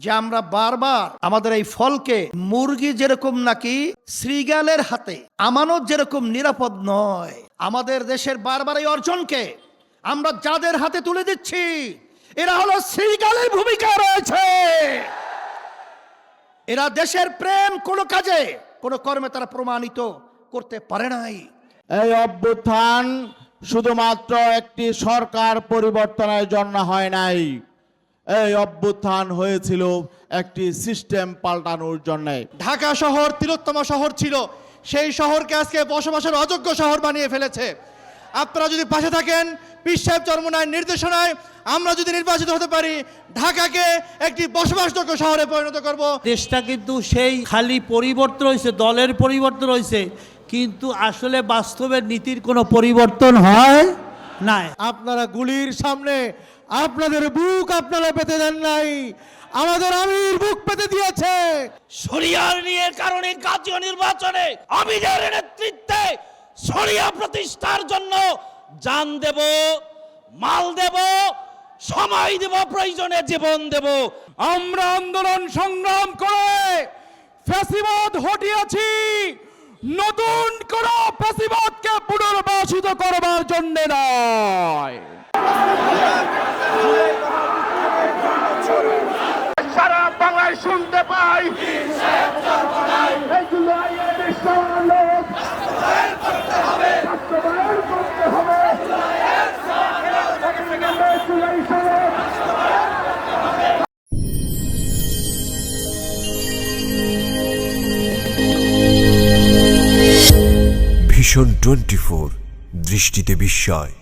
যে আমরা বারবার আমাদের এই ফলকে মুরগি যেরকম নাকি শ্রীগালের হাতে আমানত যেরকম নিরাপদ নয়, আমাদের দেশের বারবার এই অর্জনকে আমরা যাদের হাতে তুলে দিচ্ছি এরা হলো শ্রীগালের ভূমিকা রয়েছে। এরা দেশের প্রেম কোনো কাজে কোনো কর্মে তারা প্রমাণিত করতে পারে নাই। এই অভ্যুত্থান শুধুমাত্র একটি সরকার পরিবর্তনের জন্য হয় নাই, এই অভ্যুত্থান হয়েছিল একটি সিস্টেম পাল্টানোর জন্য। ঢাকা শহর তিলোত্তম শহর ছিল, সেই শহরকে আজকে বসবাসের অযোগ্য শহর বানিয়ে ফেলেছে। আপনারা যদি পাশে থাকেন, পীর সাহেব চরমোনাইয়ের নির্দেশনায় আমরা যদি নির্বাচিত হতে পারি, ঢাকাকে একটি বসবাসযোগ্য শহরে পরিণত করব। দেশটা কিন্তু সেই খালি পরিবর্তন হয়েছে, দলের পরিবর্তন হয়েছে, কিন্তু আসলে বাস্তবের নীতির কোনো পরিবর্তন হয় নাই। আপনারা গুলির সামনে আপনাদের বুক আপনারা পেতে দেন নাই, আমাদের আমির বুক পেতে দিয়েছে। শরিয়ার নিয়ে কারণে জাতীয় নির্বাচনে আমিরের নেতৃত্বে শরিয়া প্রতিষ্ঠার জন্য জান দেব, মাল দেব, সময় দেব, প্রয়োজনে জীবন দেব। আমরা আন্দোলন সংগ্রাম করে ফ্যাসিবাদ হটিয়েছি, নতুন কোন ফ্যাসিবাদকে পুনর্বাসিত করবার জন্য নয়। সারা বাংলায় শুনতে পাই ভিশন 24 দৃষ্টিতে বিস্ময়।